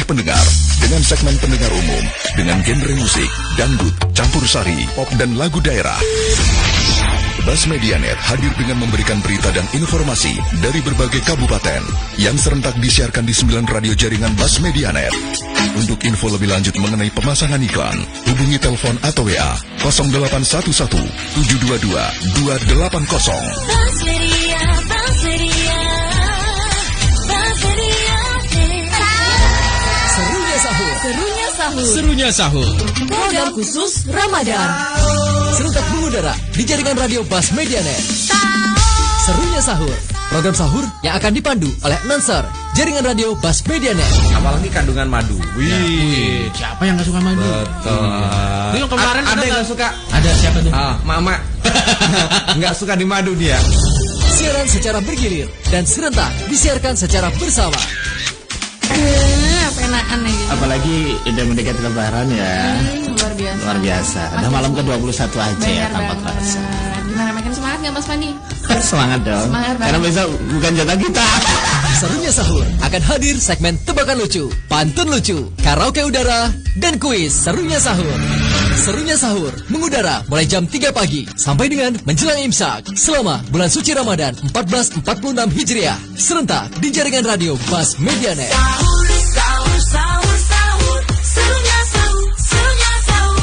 pendengar dengan segmen pendengar umum dengan genre musik, dangdut, campur sari, pop dan lagu daerah. Bas Medianet hadir dengan memberikan berita dan informasi dari berbagai kabupaten yang serentak disiarkan di 9 radio jaringan Bas Medianet. Untuk info lebih lanjut mengenai pemasangan iklan, hubungi telepon atau WA 0811 722 280. Bas Media, Bas Media, Bas Media. Serunya sahur. Serunya sahur. Serunya sahur. Program khusus Ramadan. Serentak mengudara di jaringan radio Bas Medianet. Serunya sahur. Program sahur yang akan dipandu oleh announcer jaringan radio Bas Medianet. Apalagi kandungan madu. Wih, siapa yang gak suka madu? Betul. Itu yang kemarin ada yang gak suka? Ada siapa tuh? Mama. Nggak suka di madu dia. Siaran secara bergilir dan serentak disiarkan secara bersama. Penaan lagi. Apalagi udah mendekati lebaran ya. Luar biasa. Luar biasa. Udah malam ke-21 aja ya tanpa terasa. Gimana, makin semangat gak Mas Pandi? Semangat dong. Semangat banget. Karena besok bukan jatah kita. Serunya sahur akan hadir segmen tebakan lucu, pantun lucu, karaoke udara, dan kuis Serunya sahur. Serunya sahur mengudara mulai jam 3 pagi sampai dengan menjelang imsak selama bulan suci Ramadan 1446 Hijriah. Serentak di jaringan radio Bas Medianet. Sahur, sahur, sahur. Serunya sahur, serunya sahur.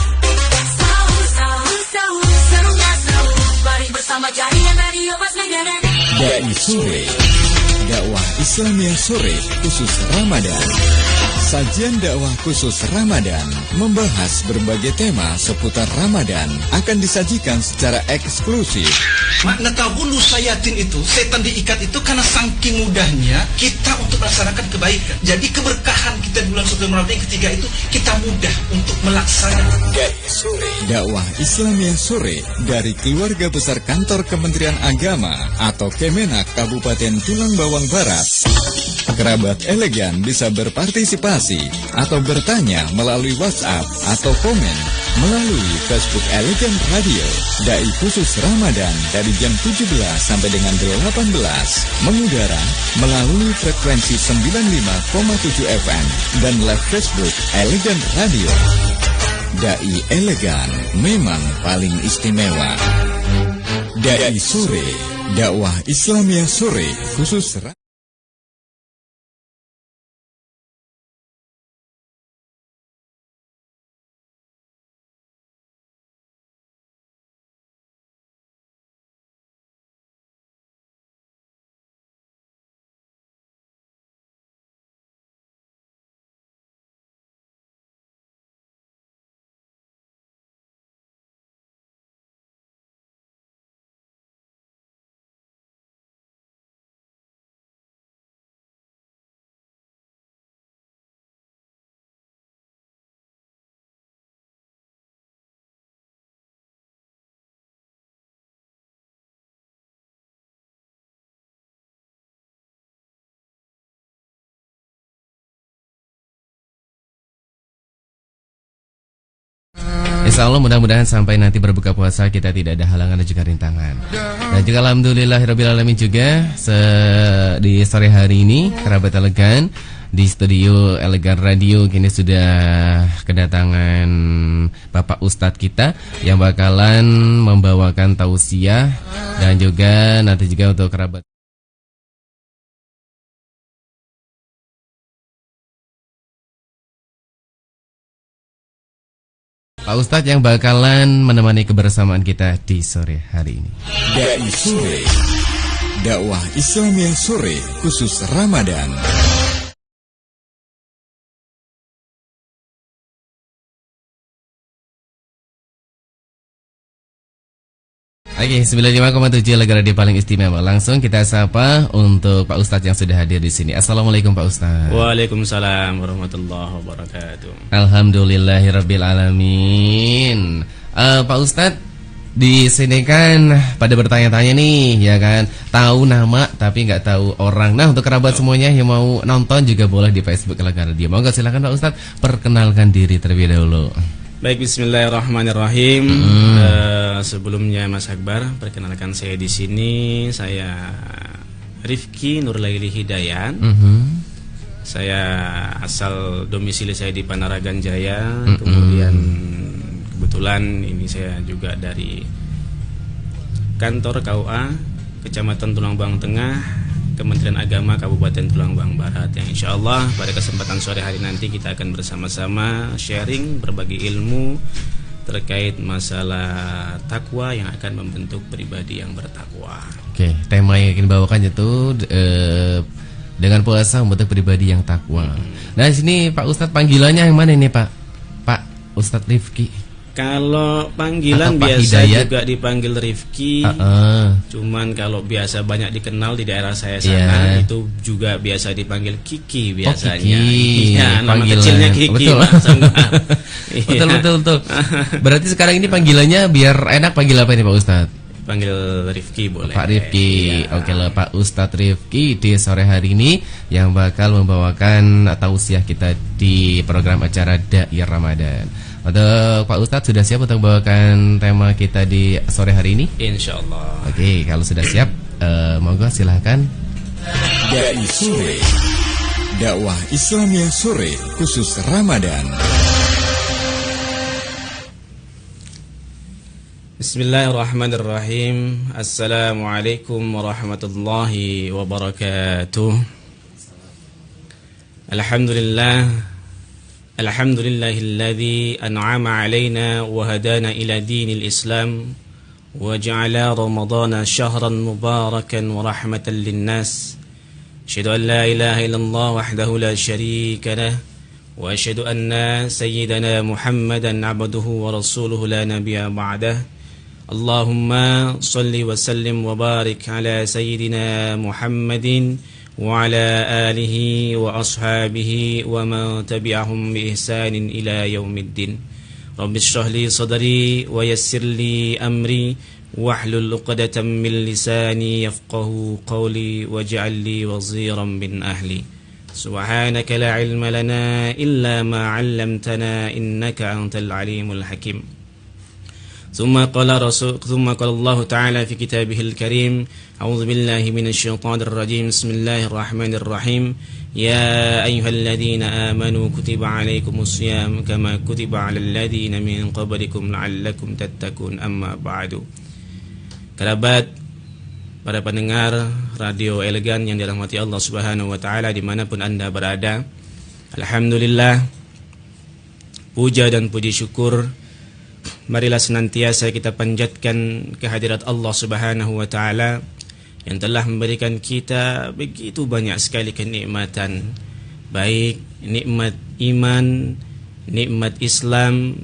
Sahur, sahur, sahur. Serunya sahur. Mari bersama jaringan radio Bas Medianet. Dai Sore, dakwah Islamiyah sore khusus Ramadan. Sajian dakwah khusus Ramadan membahas berbagai tema seputar Ramadan akan disajikan secara eksklusif. Makna tabulu sayatin itu, setan diikat itu karena saking mudahnya kita untuk melaksanakan kebaikan. Jadi keberkahan kita di bulan suci Ramadan yang ketiga itu kita mudah untuk melaksanakan. Dakwah Islamiyah sore dari keluarga besar kantor Kementerian Agama atau Kemenak Kabupaten Tulang Bawang Barat. Kerabat elegan bisa berpartisipasi atau bertanya melalui WhatsApp atau komen melalui Facebook Elegan Radio. Dai khusus Ramadan dari jam 17 sampai dengan 18 mengudara melalui frekuensi 95,7 FM dan live Facebook Elegan Radio. Dai elegan memang paling istimewa. Dai sore, dakwah Islamiyah sore khusus Insya Allah mudah-mudahan sampai nanti berbuka puasa kita tidak ada halangan dan juga rintangan. Dan juga alhamdulillahirrabbilalamin juga di sore hari ini kerabat elegan di studio Elegan Radio kini sudah kedatangan Bapak Ustadz kita yang bakalan membawakan tausiah dan juga nanti juga untuk kerabat Pak Ustadz yang bakalan menemani kebersamaan kita di sore hari ini. Dai Sore, dakwah Islamiyah sore khusus Ramadan. Oke, 95,7 Lega Radio paling istimewa. Langsung kita sapa untuk Pak Ustadz yang sudah hadir di sini. Assalamualaikum Pak Ustadz. Waalaikumsalam warahmatullahi wabarakatuh. Alhamdulillahirabbil Pak Ustadz, di sini kan pada bertanya-tanya nih, ya kan, tahu nama tapi nggak tahu orang. Nah, untuk kerabat semuanya yang mau nonton juga boleh di Facebook Lega Radio. Mau nggak, silakan Pak Ustadz, perkenalkan diri terlebih dahulu. Baik, bismillahirrahmanirrahim. Sebelumnya Mas Akbar, perkenalkan saya di sini, saya Rifki Nurlaili Hidayat. Saya asal domisili saya di Panaragan Jaya, kemudian kebetulan ini saya juga dari kantor KUA Kecamatan Tulang Bawang Tengah, Kementerian Agama Kabupaten Tulang Bawang Barat, yang insya Allah pada kesempatan sore hari nanti kita akan bersama-sama sharing berbagi ilmu terkait masalah takwa yang akan membentuk pribadi yang bertakwa. Oke, tema yang ingin bawakan itu dengan puasa membentuk pribadi yang takwa. Nah, di sini Pak Ustadz panggilannya yang mana ini, Pak? Pak Ustadz Rifki. Kalau panggilan Atau Pak biasa Hidayat juga dipanggil Rifki. Cuman kalau biasa banyak dikenal di daerah saya sana, itu juga biasa dipanggil Kiki biasanya. Kiki. Iya, nama Panggilan. kecilnya Kiki. Betul. Mas Anggar. Betul. Berarti sekarang ini panggilannya biar enak panggil apa ini Pak Ustadz? Panggil Rifki boleh. Pak Rifki. Iya. Oke lah, Pak Ustadz Rifki di sore hari ini yang bakal membawakan tausiah kita di program acara Dai Ramadan. Untuk Pak Ustadz sudah siap untuk membawakan tema kita di sore hari ini? Insya Allah. Oke, kalau sudah siap, monggo silahkan. Dai Sore, dakwah Islamiyah sore khusus Ramadan. Bismillahirrahmanirrahim. Assalamualaikum warahmatullahi wabarakatuh. Alhamdulillahilladzi an'ama alaina wa hadana ila dinil Islam wa ja'ala Ramadana syahran mubarakan wa rahmatan linnas. Asyhadu an la ilaha illallah wahdahu la syarika lah wa asyhadu anna sayyidana Muhammadan abduhu wa rasuluhu la nabiyya ba'dah. Allahumma salli wa sallim wa barik ala sayyidina Muhammadin wa ala alihi wa ashabihi wa man tabi'ahum bi ihsanin ila yaumiddin. Rabbi shrah li sadri wa yassir li amri wahlul 'uqdatam min lisani yafqahu qawli waj'al li waziran min ahli. Subhanaka la ilma lana illa ma 'allamtana innaka antal alimul hakim. ثم قال الله تعالى في كتابه الكريم أعوذ بالله من الشيطان الرجيم بسم الله الرحمن الرحيم يا أيها الذين آمنوا كتب عليكم الصيام كما كتب على الذين من قبلكم لعلكم تتقون أما بعد. Kerabat, para pendengar radio elegan yang dirahmati Allah Subhanahu wa taala dimanapun Anda berada, alhamdulillah, puja dan puji syukur marilah senantiasa kita panjatkan kehadirat Allah Subhanahu wa taala yang telah memberikan kita begitu banyak sekali kenikmatan, baik nikmat iman, nikmat Islam,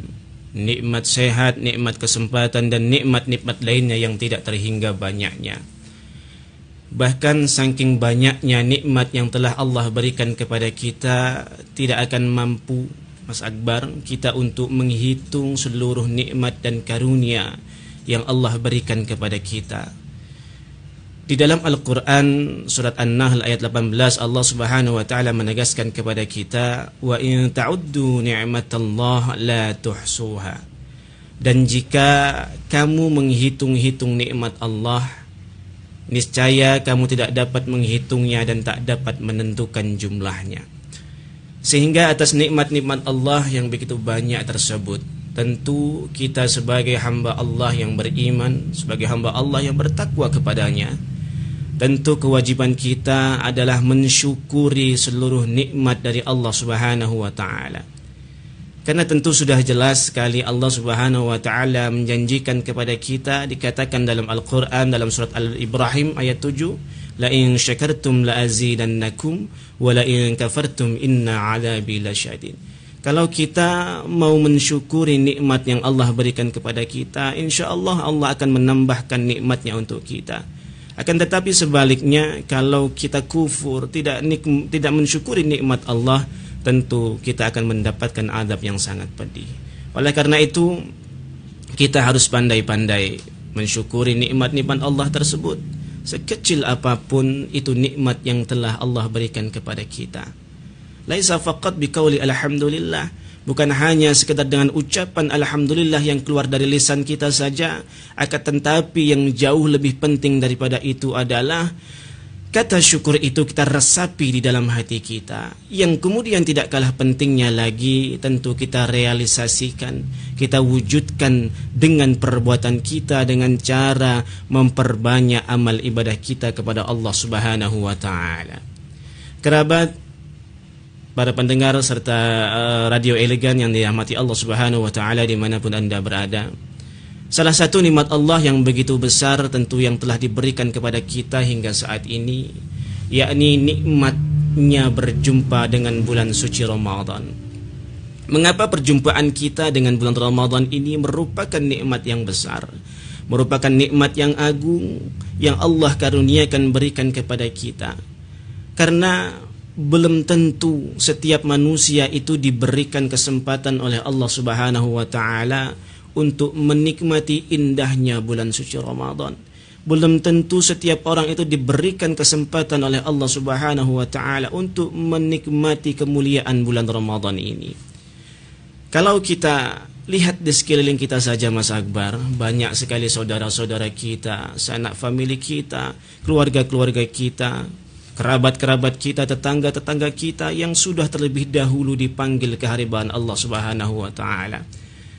nikmat sehat, nikmat kesempatan, dan nikmat-nikmat lainnya yang tidak terhingga banyaknya. Bahkan saking banyaknya nikmat yang telah Allah berikan kepada kita, tidak akan mampu, Mas Akbar, kita untuk menghitung seluruh nikmat dan karunia yang Allah berikan kepada kita. Di dalam Al-Quran surat An-Nahl ayat 18, Allah Subhanahu wa taala menegaskan kepada kita, wa in ta'uddu ni'matallah la tuhsuha. Dan jika kamu menghitung-hitung nikmat Allah, niscaya kamu tidak dapat menghitungnya dan tak dapat menentukan jumlahnya. Sehingga atas nikmat-nikmat Allah yang begitu banyak tersebut, tentu kita sebagai hamba Allah yang beriman, sebagai hamba Allah yang bertakwa kepadanya, tentu kewajiban kita adalah mensyukuri seluruh nikmat dari Allah Subhanahu wa taala. Karena tentu sudah jelas sekali Allah Subhanahu wa taala menjanjikan kepada kita, dikatakan dalam Al-Qur'an dalam surat Al-Ibrahim ayat 7, la in syakartum la azidannakum wa la in kafartum inna 'adzabi lasyadid. Kalau kita mau mensyukuri nikmat yang Allah berikan kepada kita, insyaallah Allah akan menambahkan nikmatnya untuk kita. Akan tetapi sebaliknya, kalau kita kufur, tidak mensyukuri nikmat Allah, tentu kita akan mendapatkan azab yang sangat pedih. Oleh karena itu, kita harus pandai-pandai mensyukuri nikmat-nikmat Allah tersebut, sekecil apapun itu nikmat yang telah Allah berikan kepada kita. Laisa faqat biqauli alhamdulillah, bukan hanya sekedar dengan ucapan alhamdulillah yang keluar dari lisan kita saja, akan tetapi yang jauh lebih penting daripada itu adalah kata syukur itu kita resapi di dalam hati kita. Yang kemudian tidak kalah pentingnya lagi, tentu kita realisasikan, kita wujudkan dengan perbuatan kita, dengan cara memperbanyak amal ibadah kita kepada Allah Subhanahu wa taala. Kerabat, para pendengar serta radio elegan yang dirahmati Allah Subhanahu wa taala dimanapun Anda berada, salah satu nikmat Allah yang begitu besar tentu yang telah diberikan kepada kita hingga saat ini, yakni nikmatnya berjumpa dengan bulan suci Ramadan. Mengapa perjumpaan kita dengan bulan Ramadan ini merupakan nikmat yang besar, merupakan nikmat yang agung yang Allah karuniakan berikan kepada kita? Karena belum tentu setiap manusia itu diberikan kesempatan oleh Allah Subhanahu wa taala untuk menikmati indahnya bulan suci Ramadan. Belum tentu setiap orang itu diberikan kesempatan oleh Allah Subhanahu wa taala untuk menikmati kemuliaan bulan Ramadan ini. Kalau kita lihat di sekeliling kita saja Mas Akbar, banyak sekali saudara-saudara kita, sanak famili kita, keluarga-keluarga kita, kerabat-kerabat kita, tetangga-tetangga kita yang sudah terlebih dahulu dipanggil kehariban Allah Subhanahu wa taala,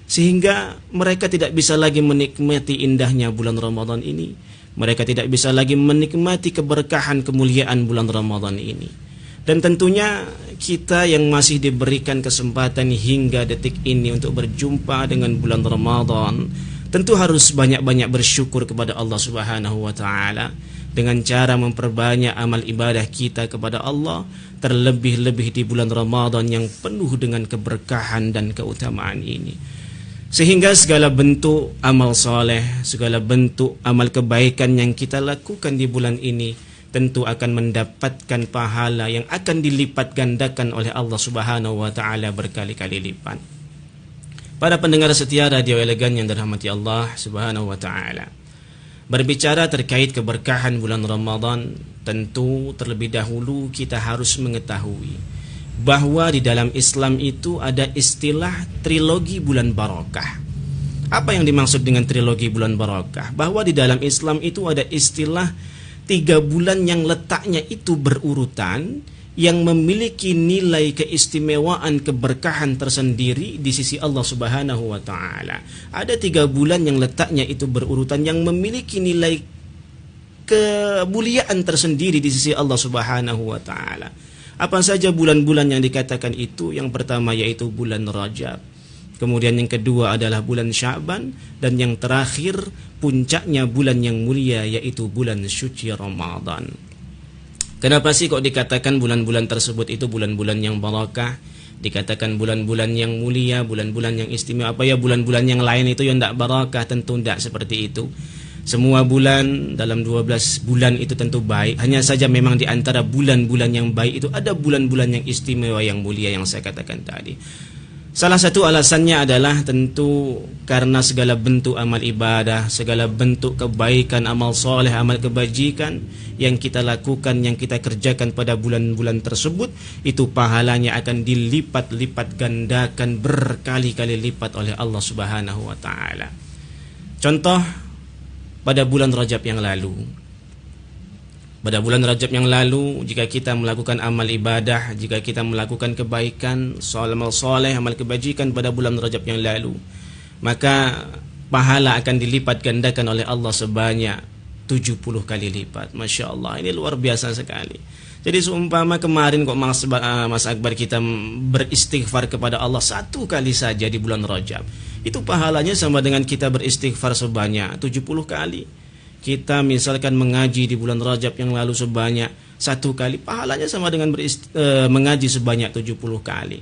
sehingga mereka tidak bisa lagi menikmati indahnya bulan Ramadan ini. Mereka tidak bisa lagi menikmati keberkahan kemuliaan bulan Ramadan ini. Dan tentunya kita yang masih diberikan kesempatan hingga detik ini untuk berjumpa dengan bulan Ramadan, tentu harus banyak-banyak bersyukur kepada Allah Subhanahu wa taala dengan cara memperbanyak amal ibadah kita kepada Allah, terlebih-lebih di bulan Ramadan yang penuh dengan keberkahan dan keutamaan ini. Sehingga segala bentuk amal soleh, segala bentuk amal kebaikan yang kita lakukan di bulan ini tentu akan mendapatkan pahala yang akan dilipat gandakan oleh Allah Subhanahu wa taala berkali-kali lipat. Para pendengar setia radio elegan yang dirahmati Allah Subhanahu wa taala, berbicara terkait keberkahan bulan Ramadan, tentu terlebih dahulu kita harus mengetahui bahwa di dalam Islam itu ada istilah trilogi bulan barakah. Apa yang dimaksud dengan trilogi bulan barakah? Bahwa di dalam Islam itu ada istilah 3 bulan yang letaknya itu berurutan, yang memiliki nilai keistimewaan keberkahan tersendiri di sisi Allah Subhanahu wa taala. Ada 3 bulan yang letaknya itu berurutan, yang memiliki nilai kemuliaan tersendiri di sisi Allah Subhanahu wa taala. Apa saja bulan-bulan yang dikatakan itu? Yang pertama yaitu bulan Rajab, kemudian yang kedua adalah bulan Sya'ban, dan yang terakhir puncaknya bulan yang mulia yaitu bulan suci Ramadan. Kenapa sih kok dikatakan bulan-bulan tersebut itu bulan-bulan yang barakah? Dikatakan bulan-bulan yang mulia, bulan-bulan yang istimewa. Apa ya bulan-bulan yang lain itu yang tidak barakah? Tentu tidak seperti itu. Semua bulan dalam 12 bulan itu tentu baik. Hanya saja memang di antara bulan-bulan yang baik itu ada bulan-bulan yang istimewa, yang mulia yang saya katakan tadi. Salah satu alasannya adalah tentu karena segala bentuk amal ibadah, segala bentuk kebaikan, amal soleh, amal kebajikan yang kita lakukan, yang kita kerjakan pada bulan-bulan tersebut, itu pahalanya akan dilipat-lipat gandakan berkali-kali lipat oleh Allah Subhanahu wa taala. Contoh, pada bulan Rajab yang lalu. Pada bulan Rajab yang lalu, jika kita melakukan amal ibadah, jika kita melakukan kebaikan, amal soleh, amal kebajikan pada bulan Rajab yang lalu, maka pahala akan dilipat gandakan oleh Allah sebanyak 70 kali lipat. Masya Allah, ini luar biasa sekali. Jadi seumpama kemarin kok Mas Akbar kita beristighfar kepada Allah 1 kali saja di bulan Rajab, itu pahalanya sama dengan kita beristighfar sebanyak 70 kali. Kita misalkan mengaji di bulan Rajab yang lalu sebanyak 1 kali, pahalanya sama dengan mengaji sebanyak 70 kali.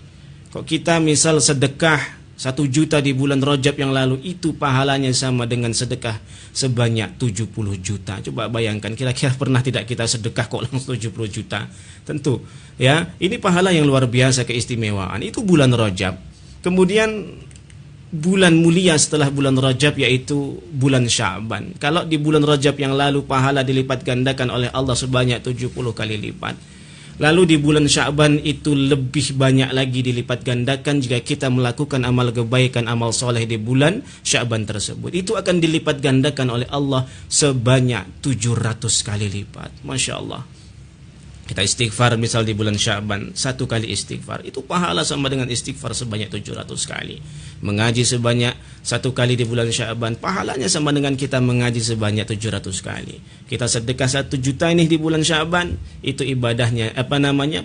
Kok kita misal sedekah 1 juta di bulan Rajab yang lalu, itu pahalanya sama dengan sedekah sebanyak 70 juta. Coba bayangkan, kira-kira pernah tidak kita sedekah kok langsung 70 juta? Tentu ya, ini pahala yang luar biasa, keistimewaan. Itu bulan Rajab. Kemudian bulan mulia setelah bulan Rajab yaitu bulan Sya'ban. Kalau di bulan Rajab yang lalu pahala dilipat gandakan oleh Allah sebanyak 70 kali lipat, lalu di bulan Sya'ban itu lebih banyak lagi dilipat gandakan jika kita melakukan amal kebaikan, amal soleh di bulan Sya'ban tersebut. Itu akan dilipat gandakan oleh Allah sebanyak 700 kali lipat. Masya Allah. Kita istighfar misal di bulan Sya'ban, 1 kali istighfar itu pahala sama dengan istighfar sebanyak 700 kali. Mengaji sebanyak 1 kali di bulan Sya'ban, pahalanya sama dengan kita mengaji sebanyak 700 kali. Kita sedekah 1 juta ini di bulan Sya'ban, itu ibadahnya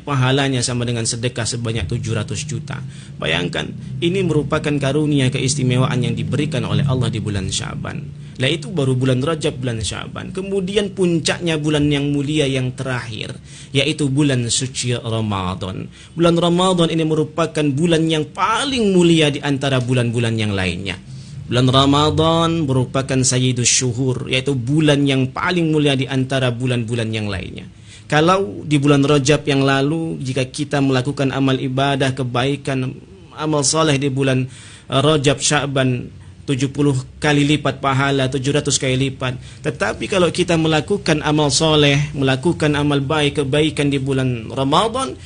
pahalanya sama dengan sedekah sebanyak 700 juta. Bayangkan, ini merupakan karunia keistimewaan yang diberikan oleh Allah di bulan Sya'ban. Lah itu baru bulan Rajab, bulan Sya'ban. Kemudian puncaknya bulan yang mulia yang terakhir, yaitu bulan suci Ramadan. Bulan Ramadan ini merupakan bulan yang paling mulia di antara bulan-bulan yang lainnya. Bulan Ramadan merupakan sayyidus syuhur, yaitu bulan yang paling mulia di antara bulan-bulan yang lainnya. Kalau di bulan Rajab yang lalu, jika kita melakukan amal ibadah, kebaikan, amal soleh di bulan Rajab, Sya'ban, 70 kali lipat pahala, 700 kali lipat. Tetapi kalau kita melakukan amal soleh, melakukan amal baik, kebaikan di bulan Ramadan,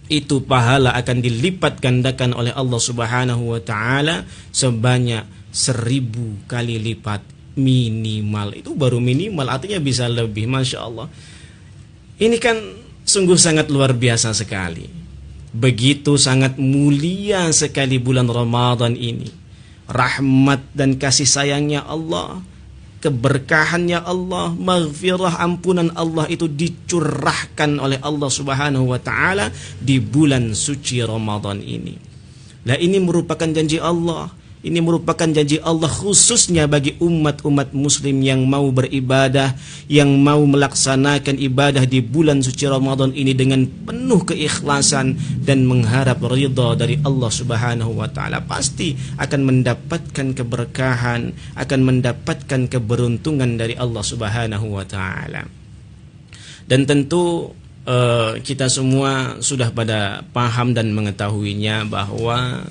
itu pahala akan dilipat gandakan oleh Allah Subhanahu wa ta'ala sebanyak 1000 kali lipat minimal. Itu baru minimal, artinya bisa lebih. Masya Allah. Ini kan sungguh sangat luar biasa sekali. Begitu sangat mulia sekali bulan Ramadan ini. Rahmat dan kasih sayangnya Allah, keberkahannya Allah, maghfirah, ampunan Allah itu dicurahkan oleh Allah Subhanahu wa ta'ala di bulan suci Ramadan ini. Nah, ini merupakan janji Allah. Ini merupakan janji Allah khususnya bagi umat-umat muslim yang mau beribadah, yang mau melaksanakan ibadah di bulan suci Ramadan ini dengan penuh keikhlasan dan mengharap ridha dari Allah Subhanahu wa ta'ala. Pasti akan mendapatkan keberkahan, akan mendapatkan keberuntungan dari Allah Subhanahu wa ta'ala. Dan tentu kita semua sudah pada paham dan mengetahuinya bahwa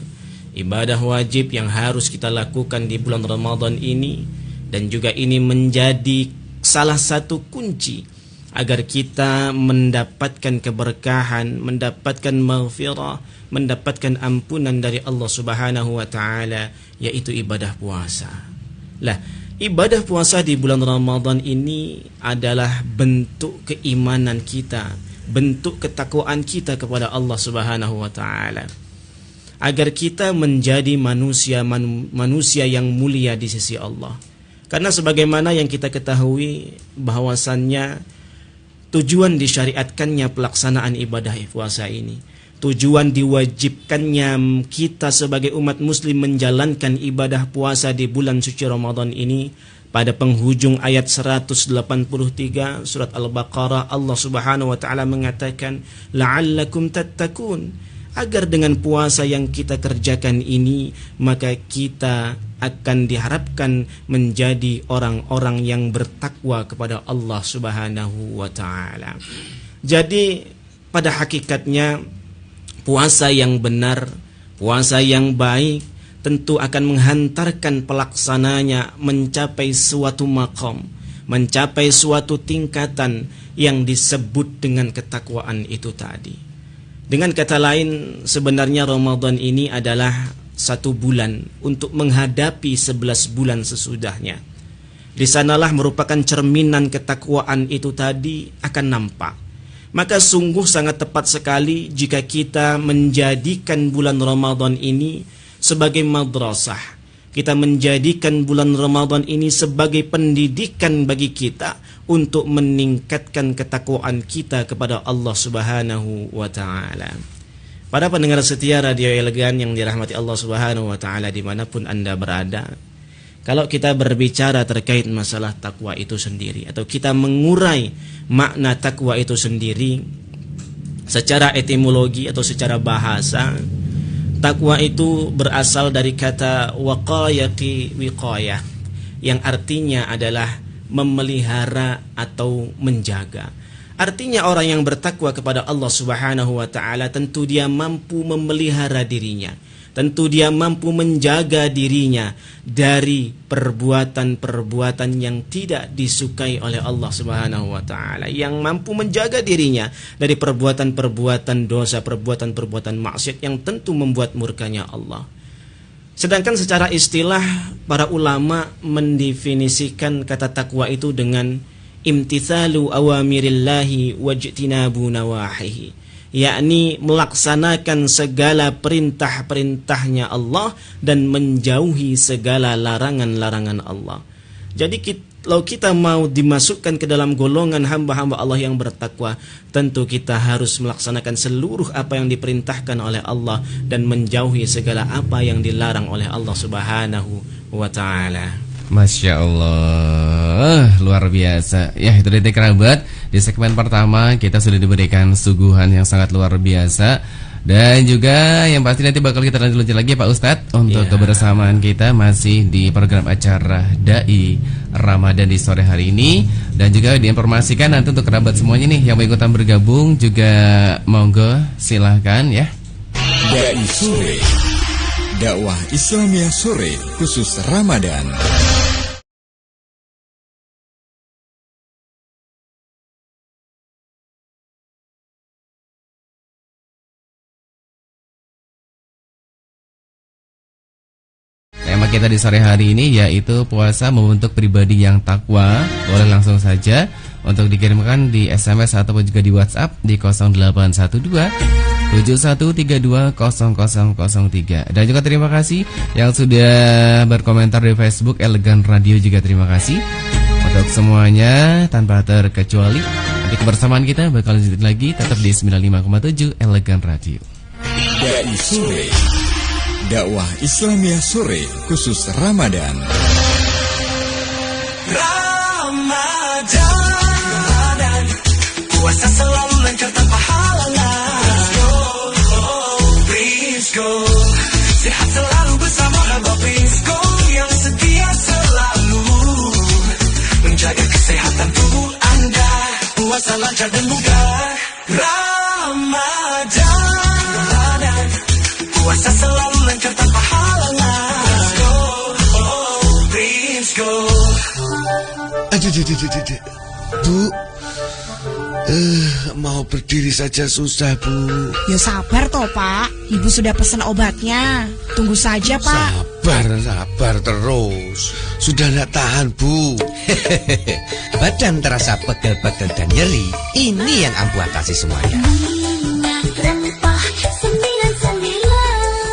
ibadah wajib yang harus kita lakukan di bulan Ramadan ini, dan juga ini menjadi salah satu kunci agar kita mendapatkan keberkahan, mendapatkan maghfirah, mendapatkan ampunan dari Allah Subhanahu wa ta'ala, yaitu ibadah puasa. Lah, ibadah puasa di bulan Ramadan ini adalah bentuk keimanan kita, bentuk ketakwaan kita kepada Allah Subhanahu wa ta'ala, agar kita menjadi manusia yang mulia di sisi Allah. Karena sebagaimana yang kita ketahui bahwasannya tujuan disyariatkannya pelaksanaan ibadah puasa ini, tujuan diwajibkannya kita sebagai umat muslim menjalankan ibadah puasa di bulan suci Ramadan ini, pada penghujung ayat 183 surat Al-Baqarah, Allah Subhanahu wa ta'ala mengatakan la'allakum tattaqun, agar dengan puasa yang kita kerjakan ini maka kita akan diharapkan menjadi orang-orang yang bertakwa kepada Allah Subhanahu wa ta'ala. Jadi pada hakikatnya puasa yang benar, puasa yang baik tentu akan menghantarkan pelaksananya mencapai suatu maqam, mencapai suatu tingkatan yang disebut dengan ketakwaan itu tadi. Dengan kata lain, sebenarnya Ramadan ini adalah 1 bulan untuk menghadapi 11 bulan sesudahnya. Di sanalah merupakan cerminan ketakwaan itu tadi akan nampak. Maka sungguh sangat tepat sekali jika kita menjadikan bulan Ramadan ini sebagai madrasah. Kita menjadikan bulan Ramadan ini sebagai pendidikan bagi kita untuk meningkatkan ketakwaan kita kepada Allah Subhanahu wa ta'ala. Para pendengar setia Radio Elegan yang dirahmati Allah Subhanahu wa ta'ala dimanapun Anda berada, kalau kita berbicara terkait masalah takwa itu sendiri, atau kita mengurai makna takwa itu sendiri secara etimologi atau secara bahasa, takwa itu berasal dari kata waqayati wiqayah, yang artinya adalah memelihara atau menjaga. Artinya orang yang bertakwa kepada Allah Subhanahu wa ta'ala tentu dia mampu memelihara dirinya, tentu dia mampu menjaga dirinya dari perbuatan-perbuatan yang tidak disukai oleh Allah Subhanahu wa ta'ala, yang mampu menjaga dirinya dari perbuatan-perbuatan dosa, perbuatan-perbuatan maksiat yang tentu membuat murkanya Allah. Sedangkan secara istilah para ulama mendefinisikan kata takwa itu dengan imtithalu awamirillahi wajtinabu nawahihi, yakni melaksanakan segala perintah-perintahnya Allah dan menjauhi segala larangan-larangan Allah. Jadi kalau kita mau dimasukkan ke dalam golongan hamba-hamba Allah yang bertakwa, tentu kita harus melaksanakan seluruh apa yang diperintahkan oleh Allah dan menjauhi segala apa yang dilarang oleh Allah Subhanahu wa ta'ala. Masya Allah, luar biasa. Ya, itu dari kerabat. Di segmen pertama kita sudah diberikan suguhan yang sangat luar biasa. Dan juga yang pasti nanti bakal kita lanjut lagi Pak Ustadz untuk kebersamaan kita masih di program acara Dai Ramadan di sore hari ini. Dan juga diinformasikan nanti untuk kerabat semuanya nih yang mau ikutan bergabung juga monggo silahkan ya. Dai Sore, dakwah Islamiyah sore khusus Ramadan. Tema kita di sore hari ini yaitu puasa membentuk pribadi yang takwa. Boleh langsung saja untuk dikirimkan di SMS ataupun juga di WhatsApp di 0812 71320003. Dan juga terima kasih yang sudah berkomentar di Facebook Elegan Radio, juga terima kasih untuk semuanya tanpa terkecuali. Nanti kebersamaan kita bakal lanjut lagi tetap di 95,7 Elegan Radio. Dai Sore, dakwah Islamiyah sore khusus Ramadan. Ramadan, puasa selalu lancar tanpa halangan. Please go, sehat selalu bersama hamba Please go yang setia selalu menjaga kesehatan tubuh Anda. Puasa lancar dan mudah. Ramadan, puasa selalu lancar tanpa halangan. Let's go, please go. Aduh, Bu, mau berdiri saja susah, Bu. Ya sabar toh Pak, Ibu sudah pesan obatnya. Tunggu saja Pak. Sabar terus. Sudah tidak tahan, Bu. Badan terasa pegel-pegel dan nyeri. Ini yang ampuh atasi semuanya.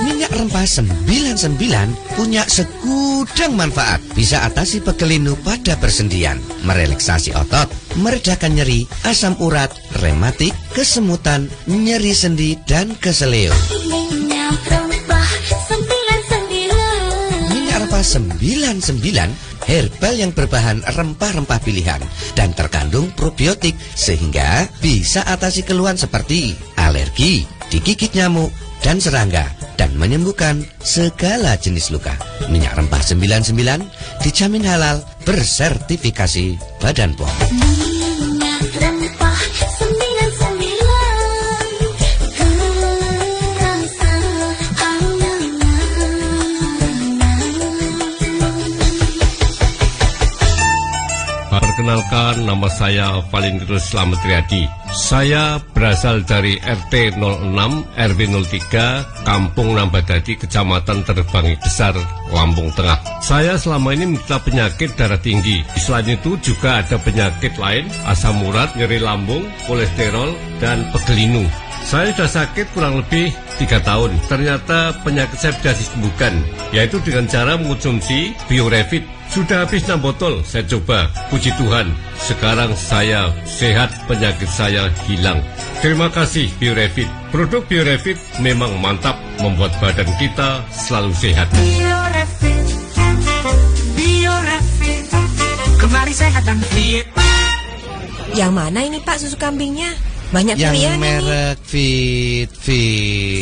Minyak rempah 99 punya segudang manfaat. Bisa atasi pegel linu pada persendian, merelaksasi otot, meredakan nyeri, asam urat, rematik, kesemutan, nyeri sendi, dan keseleo. Minyak rempah 99 herbal yang berbahan rempah-rempah pilihan dan terkandung probiotik sehingga bisa atasi keluhan seperti alergi, digigit nyamuk, dan serangga, dan menyembuhkan segala jenis luka. Minyak rempah 99 dijamin halal, bersertifikasi Badan POM. Minyak rempah 99 Perkenalkan, nama saya Valentinus Slamet Riyadi. Saya berasal dari RT 06 RW 03 Kampung Nambadadi, Kecamatan Terbangi Besar, Lampung Tengah. Saya selama ini menderita penyakit darah tinggi. Selain itu juga ada penyakit lain, asam urat, nyeri lambung, kolesterol, dan pegel linu. Saya sudah sakit kurang lebih 3 tahun. Ternyata penyakit saya sudah disembuhkan, yaitu dengan cara mengonsumsi Biorefit. Sudah habis 6 botol saya coba. Puji Tuhan, sekarang saya sehat, penyakit saya hilang. Terima kasih Biorefit. Produk Biorefit memang mantap, membuat badan kita selalu sehat. Biorefit, Biorefit, kembali sehat dan fit. Yang mana ini Pak susu kambingnya? Banyak yang pilihan merek ini.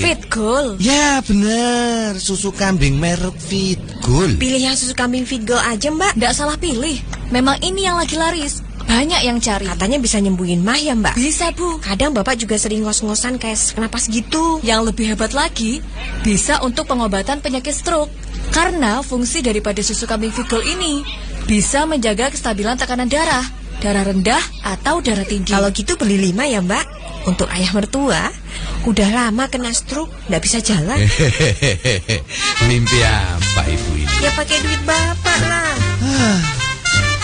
Fit Gold. Ya bener, susu kambing merek Fit Gold. Pilih yang susu kambing Fit Gold aja Mbak. Nggak salah pilih, memang ini yang lagi laris. Banyak yang cari. Katanya bisa nyembuhin mah ya Mbak. Bisa Bu. Kadang Bapak juga sering ngos-ngosan kayak sesak napas gitu. Yang lebih hebat lagi, bisa untuk pengobatan penyakit stroke. Karena fungsi daripada susu kambing Fit Gold ini bisa menjaga kestabilan tekanan darah, darah rendah atau darah tinggi. Kalau gitu beli 5 ya Mbak. Untuk ayah mertua, udah lama kena stroke, nggak bisa jalan. Mimpi apa ibu ini? Ya pakai duit Bapak lah.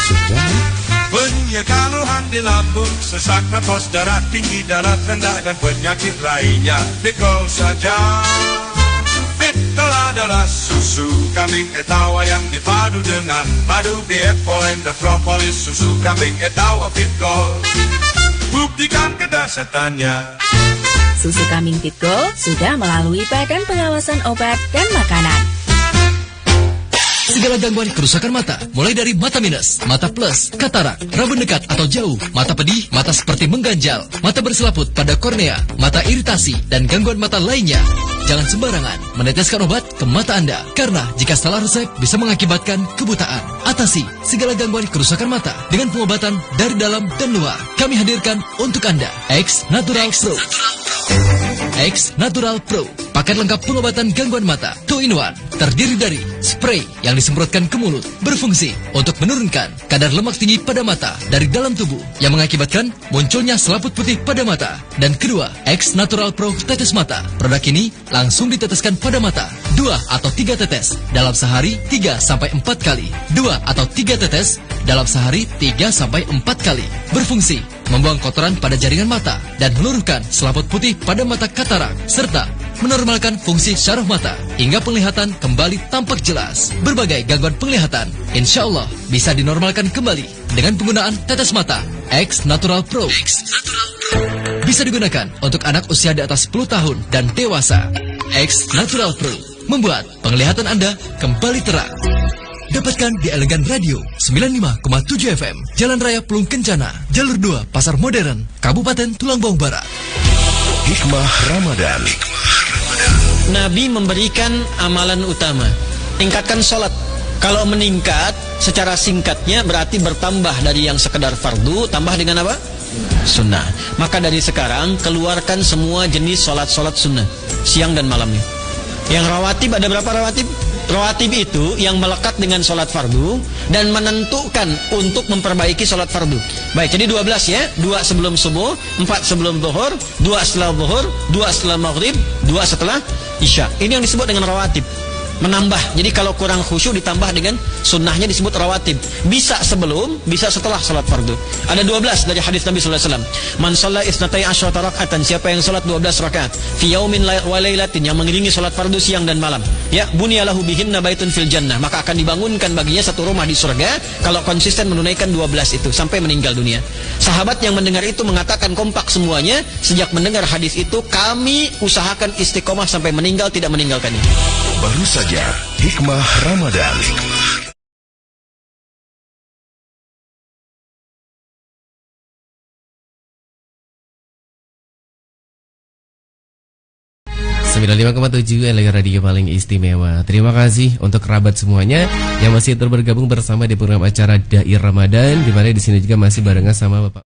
Sudah, Menyiapkan keluhan di lambung, sesak nafas, darah tinggi, darah rendah, dan penyakit lainnya. Bikol saja. Fitol adalah susu kambing etawa yang dipadu dengan madu Biopolen dan propolis. Susu kambing etawa Fitol, buktikan kedasatannya. Susu kambing Fitgol sudah melalui Badan Pengawasan Obat dan Makanan. Segala gangguan kerusakan mata, mulai dari mata minus, mata plus, katarak, rabun dekat atau jauh, mata pedih, mata seperti mengganjal, mata berselaput pada kornea, mata iritasi, dan gangguan mata lainnya. Jangan sembarangan meneteskan obat ke mata Anda, karena jika salah resep bisa mengakibatkan kebutaan. Atasi segala gangguan kerusakan mata dengan pengobatan dari dalam dan luar. Kami hadirkan untuk Anda X Natural Pro. X Natural Pro, paket lengkap pengobatan gangguan mata 2-in-1, terdiri dari spray yang disemprotkan ke mulut, berfungsi untuk menurunkan kadar lemak tinggi pada mata dari dalam tubuh yang mengakibatkan munculnya selaput putih pada mata. Dan kedua, X Natural Pro tetes mata. Produk ini langsung diteteskan pada mata 2 atau 3 tetes dalam sehari 3-4 kali. 2 atau 3 tetes dalam sehari 3-4 kali. Berfungsi membuang kotoran pada jaringan mata dan meluruhkan selaput putih pada mata katarak, serta menormalkan fungsi syaraf mata hingga penglihatan kembali tampak jelas. Berbagai gangguan penglihatan insya Allah bisa dinormalkan kembali dengan penggunaan tetes mata X Natural Pro. Bisa digunakan untuk anak usia di atas 10 tahun dan dewasa. X Natural Pro membuat penglihatan Anda kembali terang. Dapatkan di Elegan Radio 95,7 FM, Jalan Raya Pelung Kencana, Jalur 2, Pasar Modern, Kabupaten Tulang Bawang Barat. Hikmah Ramadan. Nabi memberikan amalan utama, tingkatkan sholat. Kalau meningkat secara singkatnya berarti bertambah dari yang sekedar fardu, tambah dengan apa? Sunnah. Maka dari sekarang keluarkan semua jenis sholat-sholat sunnah, siang dan malamnya. Yang rawatib, ada berapa rawatib? Rawatib itu yang melekat dengan sholat fardu dan menentukan untuk memperbaiki sholat fardu. Baik, jadi 12 ya, 2 sebelum subuh, 4 sebelum zuhur, 2 setelah zuhur, 2 setelah maghrib, 2 setelah isya. Ini yang disebut dengan rawatib. Menambah, jadi kalau kurang khusyuk ditambah dengan sunnahnya disebut rawatib. Bisa sebelum, bisa setelah sholat fardu. Ada 12 dari hadis Nabi SAW. Man shalla isnatai asyrata rak'atan, siapa yang sholat 12 rakaat fi yaumin wa lailatin, yang mengiringi sholat fardu siang dan malam, ya, bunyalahu bihinna baitun fil jannah, maka akan dibangunkan baginya satu rumah di surga kalau konsisten menunaikan 12 itu sampai meninggal dunia. Sahabat yang mendengar itu mengatakan kompak semuanya, sejak mendengar hadis itu kami usahakan istiqomah sampai meninggal tidak meninggalkannya. Baru saja Hikmah Ramadan. Elegan Radio paling istimewa. Terima kasih untuk kerabat semuanya yang masih terus bergabung bersama di program acara Dai Ramadan, di mana di sini juga masih barengan sama Bapak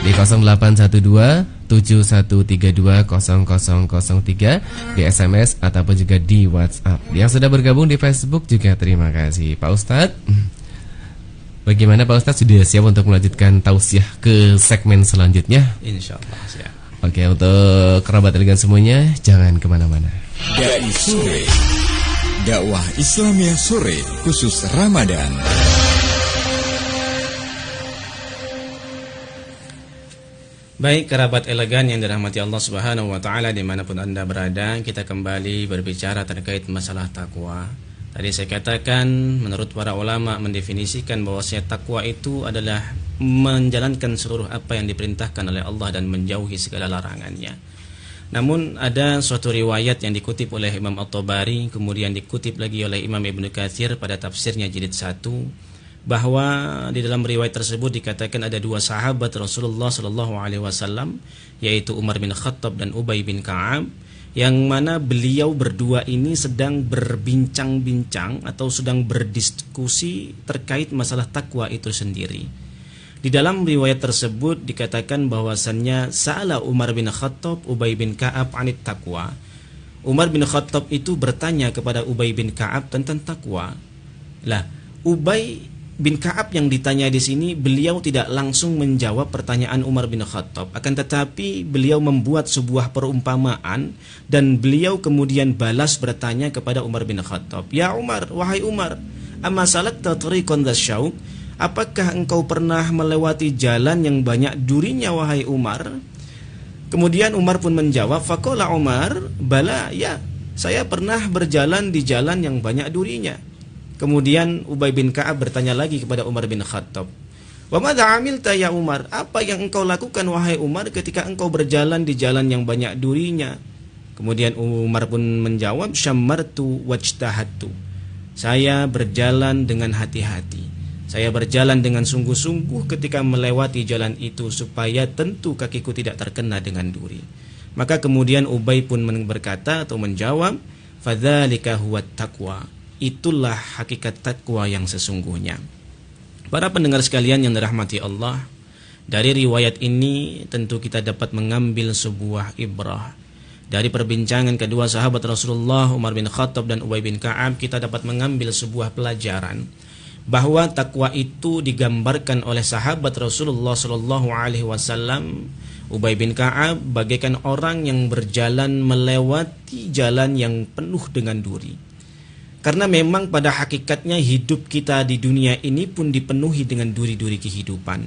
di 0812-7132-0003 di SMS ataupun juga di WhatsApp. Yang sudah bergabung di Facebook juga terima kasih. Pak Ustadz, bagaimana Pak Ustadz, sudah siap untuk melanjutkan tausiah ke segmen selanjutnya? Insya Allah siap. Oke, untuk kerabat elegan semuanya jangan kemana-mana. Dai Sore, dakwah Islamiyah sore khusus Ramadan. Baik kerabat elegan yang dirahmati Allah Subhanahu wa Ta'ala, dimanapun Anda berada, kita kembali berbicara terkait masalah takwa. Tadi saya katakan, menurut para ulama mendefinisikan bahwasanya takwa itu adalah menjalankan seluruh apa yang diperintahkan oleh Allah dan menjauhi segala larangannya. Namun ada suatu riwayat yang dikutip oleh Imam At-Tabari, kemudian dikutip lagi oleh Imam Ibnu Katsir pada tafsirnya jilid 1, bahwa di dalam riwayat tersebut dikatakan ada dua sahabat Rasulullah SAW, yaitu Umar bin Khattab dan Ubay bin Ka'ab, yang mana beliau berdua ini sedang berbincang-bincang atau sedang berdiskusi terkait masalah takwa itu sendiri. Di dalam riwayat tersebut dikatakan bahwasannya sa'ala Umar bin Khattab Ubay bin Ka'ab anit takwa. Umar bin Khattab itu bertanya kepada Ubay bin Ka'ab tentang takwa. Lah, Ubay bin Ka'ab yang ditanya di sini, beliau tidak langsung menjawab pertanyaan Umar bin Khattab, akan tetapi beliau membuat sebuah perumpamaan dan beliau kemudian balas bertanya kepada Umar bin Khattab, "Ya Umar, wahai Umar, amma salakta tariqan dzasyauk? Apakah engkau pernah melewati jalan yang banyak durinya, wahai Umar?" Kemudian Umar pun menjawab, faqala Umar, "Bala, ya, saya pernah berjalan di jalan yang banyak durinya." Kemudian Ubay bin Ka'ab bertanya lagi kepada Umar bin Khattab, "Wa madza amilta ya Umar? Apa yang engkau lakukan, wahai Umar, ketika engkau berjalan di jalan yang banyak durinya?" Kemudian Umar pun menjawab, "Syammartu wajtahattu." Saya berjalan dengan hati-hati. Saya berjalan dengan sungguh-sungguh ketika melewati jalan itu supaya tentu kakiku tidak terkena dengan duri. Maka kemudian Ubay pun berkata atau menjawab, "Fadzalika huwat taqwa." Itulah hakikat takwa yang sesungguhnya. Para pendengar sekalian yang dirahmati Allah, dari riwayat ini tentu kita dapat mengambil sebuah ibrah. Dari perbincangan kedua sahabat Rasulullah, Umar bin Khattab dan Ubay bin Ka'ab, kita dapat mengambil sebuah pelajaran bahwa takwa itu digambarkan oleh sahabat Rasulullah sallallahu alaihi wasallam, Ubay bin Ka'ab, bagaikan orang yang berjalan melewati jalan yang penuh dengan duri. Karena memang pada hakikatnya hidup kita di dunia ini pun dipenuhi dengan duri-duri kehidupan.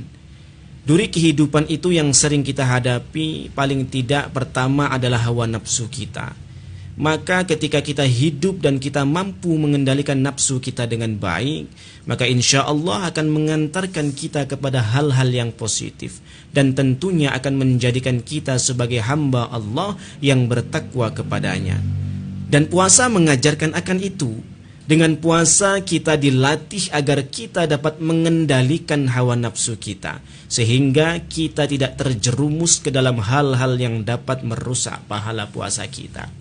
Duri kehidupan itu yang sering kita hadapi, paling tidak pertama adalah hawa nafsu kita. Maka ketika kita hidup dan kita mampu mengendalikan nafsu kita dengan baik, maka insya Allah akan mengantarkan kita kepada hal-hal yang positif, dan tentunya akan menjadikan kita sebagai hamba Allah yang bertakwa kepadanya. Dan puasa mengajarkan akan itu. Dengan puasa kita dilatih agar kita dapat mengendalikan hawa nafsu kita, sehingga kita tidak terjerumus ke dalam hal-hal yang dapat merusak pahala puasa kita.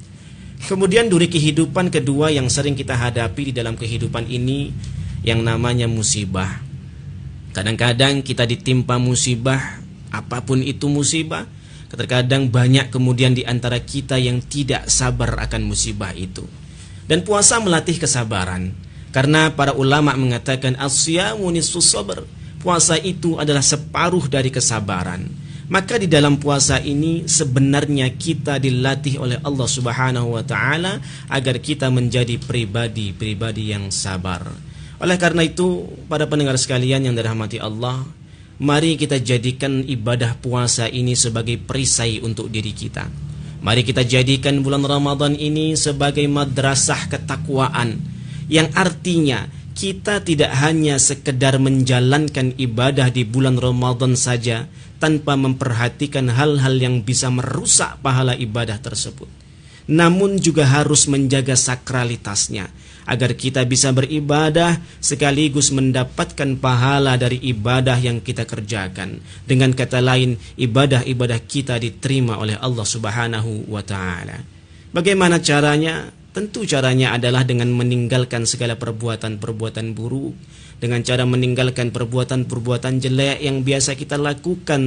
Kemudian duri kehidupan kedua yang sering kita hadapi di dalam kehidupan ini yang namanya musibah. Kadang-kadang kita ditimpa musibah, apapun itu musibah. Terkadang banyak kemudian di antara kita yang tidak sabar akan musibah itu. Dan puasa melatih kesabaran. Karena para ulama mengatakan as-siyamu nisfus sabr. Puasa itu adalah separuh dari kesabaran. Maka di dalam puasa ini sebenarnya kita dilatih oleh Allah Subhanahu wa taala agar kita menjadi pribadi-pribadi yang sabar. Oleh karena itu, para pendengar sekalian yang dirahmati Allah, mari kita jadikan ibadah puasa ini sebagai perisai untuk diri kita. Mari kita jadikan bulan Ramadan ini sebagai madrasah ketakwaan, yang artinya kita tidak hanya sekedar menjalankan ibadah di bulan Ramadan saja tanpa memperhatikan hal-hal yang bisa merusak pahala ibadah tersebut, namun juga harus menjaga sakralitasnya agar kita bisa beribadah sekaligus mendapatkan pahala dari ibadah yang kita kerjakan. Dengan kata lain, ibadah-ibadah kita diterima oleh Allah Subhanahu wa taala. Bagaimana caranya? Tentu caranya adalah dengan meninggalkan segala perbuatan-perbuatan buruk, dengan cara meninggalkan perbuatan-perbuatan jelek yang biasa kita lakukan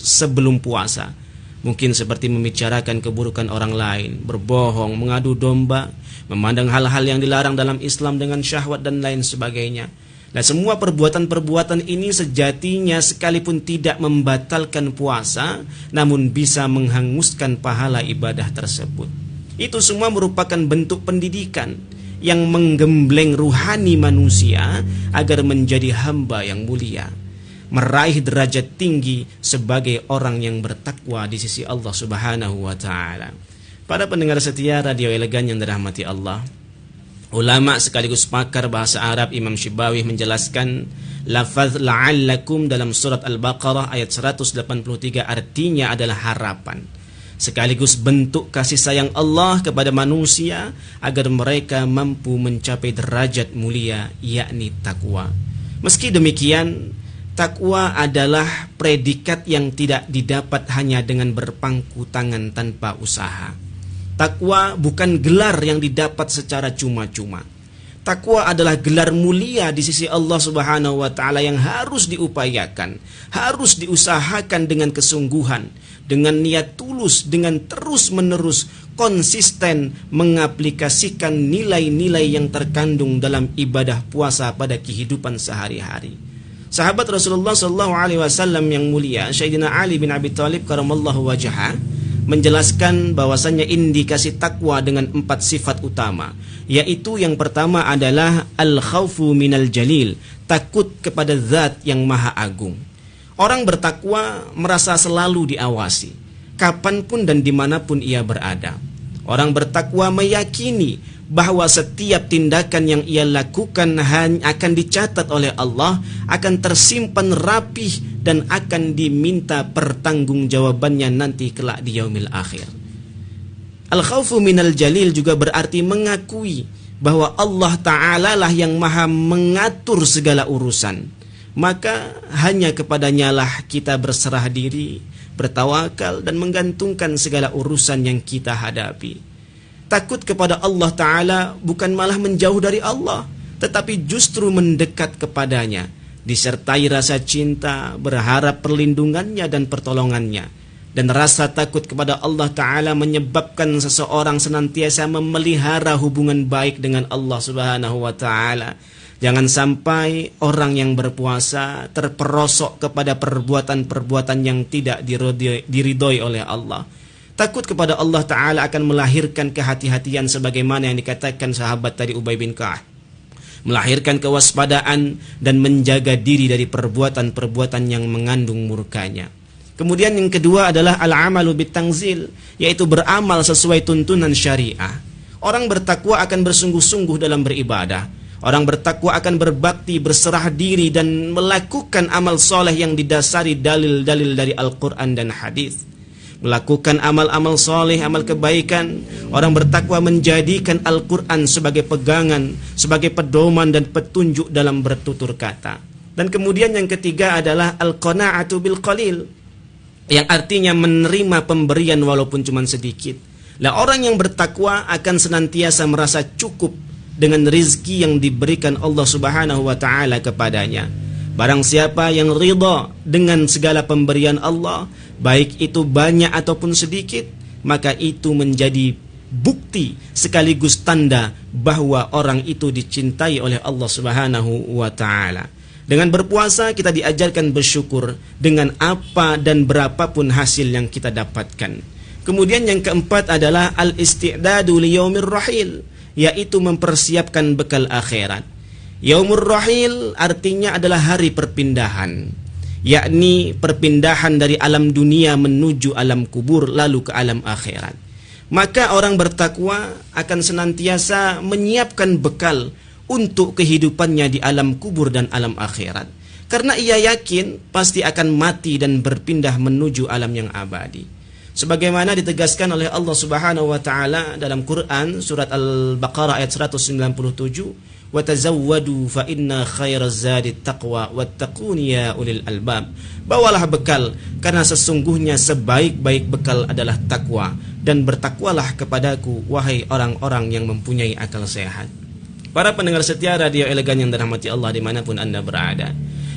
sebelum puasa. Mungkin seperti membicarakan keburukan orang lain, berbohong, mengadu domba, memandang hal-hal yang dilarang dalam Islam dengan syahwat dan lain sebagainya. Nah, semua perbuatan-perbuatan ini sejatinya sekalipun tidak membatalkan puasa, namun bisa menghanguskan pahala ibadah tersebut. Itu semua merupakan bentuk pendidikan yang menggembleng ruhani manusia agar menjadi hamba yang mulia, meraih derajat tinggi sebagai orang yang bertakwa di sisi Allah Subhanahu wa taala. Para pendengar setia Radio Elegan yang dirahmati Allah, ulama sekaligus pakar bahasa Arab Imam Syibawi menjelaskan lafaz la'allakum dalam surat Al-Baqarah ayat 183 artinya adalah harapan, sekaligus bentuk kasih sayang Allah kepada manusia agar mereka mampu mencapai derajat mulia, yakni takwa. Meski demikian, takwa adalah predikat yang tidak didapat hanya dengan berpangku tangan tanpa usaha. Takwa bukan gelar yang didapat secara cuma-cuma. Takwa adalah gelar mulia di sisi Allah Subhanahu wa taala yang harus diupayakan, harus diusahakan dengan kesungguhan, dengan niat tulus, dengan terus-menerus konsisten mengaplikasikan nilai-nilai yang terkandung dalam ibadah puasa pada kehidupan sehari-hari. Sahabat Rasulullah SAW yang mulia, Sayyidina Ali bin Abi Thalib karamallahu wajhah, menjelaskan bahwasannya indikasi takwa dengan 4 sifat utama, yaitu yang pertama adalah al-khaufu minal jalil, takut kepada zat yang maha agung. Orang bertakwa merasa selalu diawasi, kapanpun dan dimanapun ia berada. Orang bertakwa meyakini bahwa setiap tindakan yang ia lakukan akan dicatat oleh Allah, akan tersimpan rapih dan akan diminta pertanggungjawabannya nanti kelak di yaumil akhir. Al-khaufu minal jalil juga berarti mengakui bahwa Allah Ta'ala lah yang maha mengatur segala urusan. Maka hanya kepadanya lah kita berserah diri, bertawakal dan menggantungkan segala urusan yang kita hadapi. Takut kepada Allah Ta'ala bukan malah menjauh dari Allah, tetapi justru mendekat kepadanya, disertai rasa cinta, berharap perlindungannya dan pertolongannya. Dan rasa takut kepada Allah Ta'ala menyebabkan seseorang senantiasa memelihara hubungan baik dengan Allah Subhanahu wa Ta'ala. Jangan sampai orang yang berpuasa terperosok kepada perbuatan-perbuatan yang tidak diridhoi oleh Allah. Takut kepada Allah Ta'ala akan melahirkan kehati-hatian sebagaimana yang dikatakan sahabat tadi Ubay bin Ka'ab. Melahirkan kewaspadaan dan menjaga diri dari perbuatan-perbuatan yang mengandung murkanya. Kemudian yang kedua adalah al-amalu bitangzil, yaitu beramal sesuai tuntunan syariah. Orang bertakwa akan bersungguh-sungguh dalam beribadah. Orang bertakwa akan berbakti, berserah diri dan melakukan amal soleh yang didasari dalil-dalil dari Al-Quran dan hadis. Melakukan amal-amal soleh, amal kebaikan. Orang bertakwa menjadikan Al-Quran sebagai pegangan, sebagai pedoman dan petunjuk dalam bertutur kata. Dan kemudian yang ketiga adalah al-qana'atu bil qalil, yang artinya menerima pemberian walaupun cuma sedikit. Lah orang yang bertakwa akan senantiasa merasa cukup dengan rizki yang diberikan Allah Subhanahu wa Ta'ala kepadanya. Barang siapa yang ridha dengan segala pemberian Allah, baik itu banyak ataupun sedikit, maka itu menjadi bukti sekaligus tanda bahwa orang itu dicintai oleh Allah Subhanahu wa Ta'ala. Dengan berpuasa kita diajarkan bersyukur dengan apa dan berapapun hasil yang kita dapatkan. Kemudian yang keempat adalah al-isti'dadu li yaumir rahil, yaitu mempersiapkan bekal akhirat. Yaumur rahil artinya adalah hari perpindahan, yakni perpindahan dari alam dunia menuju alam kubur lalu ke alam akhirat. Maka orang bertakwa akan senantiasa menyiapkan bekal untuk kehidupannya di alam kubur dan alam akhirat, karena ia yakin pasti akan mati dan berpindah menuju alam yang abadi. Sebagaimana ditegaskan oleh Allah Subhanahu wa Ta'ala dalam Quran surat Al-Baqarah ayat 197, وَتَزَوَّدُوا فَإِنَّا خَيْرَ الزَّادِ التَّقْوَى وَاتَّقُونِ يَا أُولِي الْأَلْبَابِ. Bawalah bekal, karena sesungguhnya sebaik-baik bekal adalah takwa, dan bertakwalah kepadaku wahai orang-orang yang mempunyai akal sehat. Para pendengar setia radio elegan yang dirahmati Allah dimanapun Anda berada.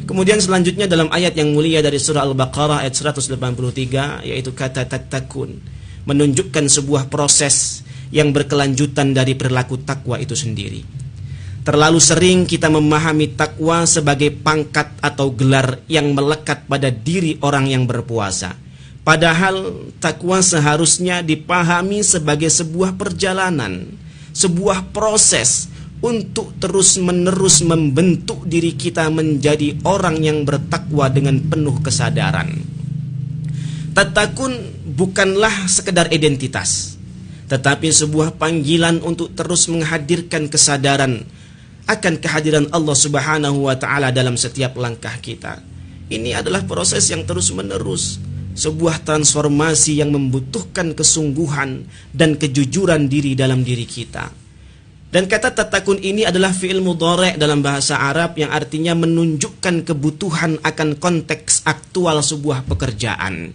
Kemudian selanjutnya dalam ayat yang mulia dari surah Al-Baqarah ayat 183, yaitu kata tattakun, menunjukkan sebuah proses yang berkelanjutan dari perilaku takwa itu sendiri. Terlalu sering kita memahami takwa sebagai pangkat atau gelar yang melekat pada diri orang yang berpuasa. Padahal takwa seharusnya dipahami sebagai sebuah perjalanan, sebuah proses untuk terus-menerus membentuk diri kita menjadi orang yang bertakwa dengan penuh kesadaran. Tattakun bukanlah sekedar identitas, tetapi sebuah panggilan untuk terus menghadirkan kesadaran akan kehadiran Allah Subhanahu wa Ta'ala dalam setiap langkah kita. Ini adalah proses yang terus-menerus, sebuah transformasi yang membutuhkan kesungguhan dan kejujuran diri dalam diri kita. Dan kata tattakun ini adalah fi'il mudhari' dalam bahasa Arab yang artinya menunjukkan kebutuhan akan konteks aktual sebuah pekerjaan,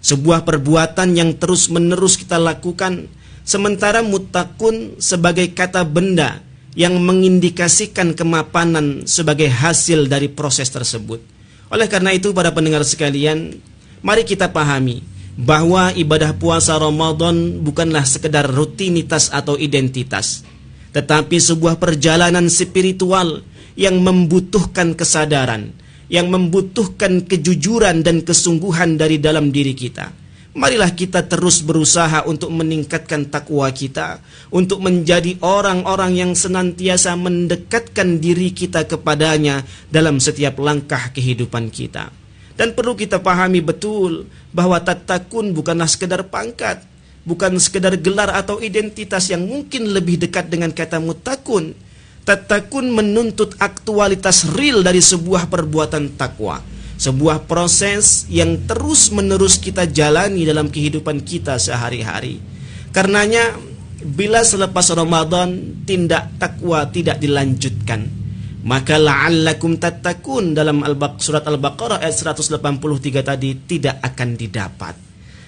sebuah perbuatan yang terus-menerus kita lakukan. Sementara muttaqun sebagai kata benda yang mengindikasikan kemapanan sebagai hasil dari proses tersebut. Oleh karena itu para pendengar sekalian, mari kita pahami bahwa ibadah puasa Ramadan bukanlah sekedar rutinitas atau identitas, tetapi sebuah perjalanan spiritual yang membutuhkan kesadaran, yang membutuhkan kejujuran dan kesungguhan dari dalam diri kita. Marilah kita terus berusaha untuk meningkatkan takwa kita, untuk menjadi orang-orang yang senantiasa mendekatkan diri kita kepadanya dalam setiap langkah kehidupan kita. Dan perlu kita pahami betul bahwa tatakun bukanlah sekedar pangkat, bukan sekedar gelar atau identitas yang mungkin lebih dekat dengan kata mutakun. Tatakun menuntut aktualitas real dari sebuah perbuatan takwa, sebuah proses yang terus-menerus kita jalani dalam kehidupan kita sehari-hari. Karenanya, bila selepas Ramadan tindak takwa tidak dilanjutkan, maka la'allakum tattaqun dalam surat Al-Baqarah ayat 183 tadi tidak akan didapat,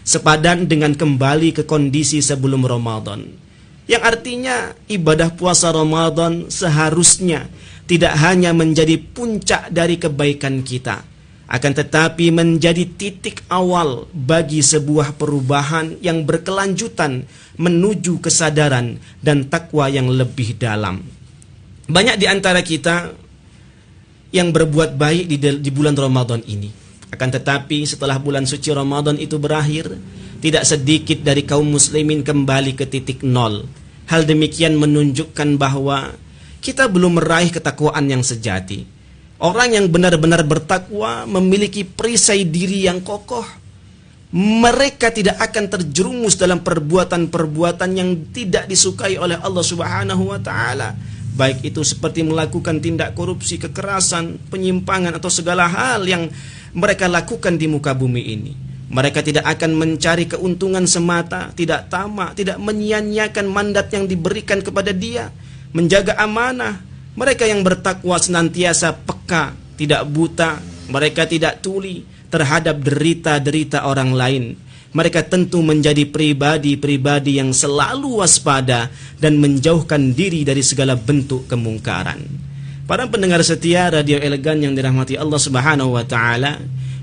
sepadan dengan kembali ke kondisi sebelum Ramadan. Yang artinya ibadah puasa Ramadan seharusnya tidak hanya menjadi puncak dari kebaikan kita, akan tetapi menjadi titik awal bagi sebuah perubahan yang berkelanjutan menuju kesadaran dan takwa yang lebih dalam. Banyak di antara kita yang berbuat baik di bulan Ramadan ini. Akan tetapi setelah bulan suci Ramadan itu berakhir, tidak sedikit dari kaum muslimin kembali ke titik nol. Hal demikian menunjukkan bahwa kita belum meraih ketakwaan yang sejati. Orang yang benar-benar bertakwa memiliki perisai diri yang kokoh. Mereka tidak akan terjerumus dalam perbuatan-perbuatan yang tidak disukai oleh Allah Subhanahu wa taala. Baik itu seperti melakukan tindak korupsi, kekerasan, penyimpangan atau segala hal yang mereka lakukan di muka bumi ini. Mereka tidak akan mencari keuntungan semata, tidak tamak, tidak menyia-nyiakan mandat yang diberikan kepada dia, menjaga amanah. Mereka yang bertakwa senantiasa peka, tidak buta, mereka tidak tuli terhadap derita-derita orang lain. Mereka tentu menjadi pribadi-pribadi yang selalu waspada dan menjauhkan diri dari segala bentuk kemungkaran. Para pendengar setia Radio Elegan yang dirahmati Allah Subhanahu wa taala,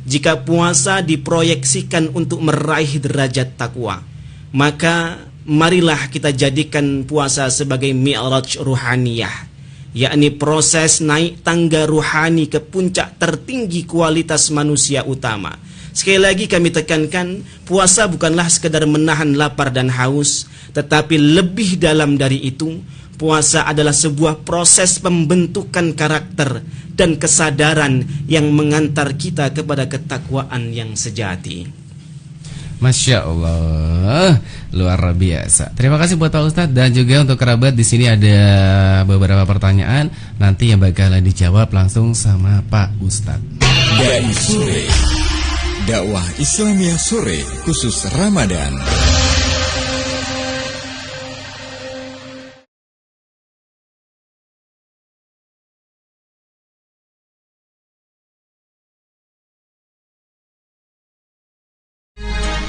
jika puasa diproyeksikan untuk meraih derajat takwa, maka marilah kita jadikan puasa sebagai mi'raj ruhaniyah, yakni proses naik tangga ruhani ke puncak tertinggi kualitas manusia utama. Sekali lagi kami tekankan, puasa bukanlah sekedar menahan lapar dan haus, tetapi lebih dalam dari itu, puasa adalah sebuah proses pembentukan karakter dan kesadaran yang mengantar kita kepada ketakwaan yang sejati. Masya Allah, luar biasa. Terima kasih buat Pak Ustadz dan juga untuk kerabat. Di sini ada beberapa pertanyaan nanti yang bakalan dijawab langsung sama Pak Ustadz. Dari sore, dakwah Islamiyah sore khusus Ramadan.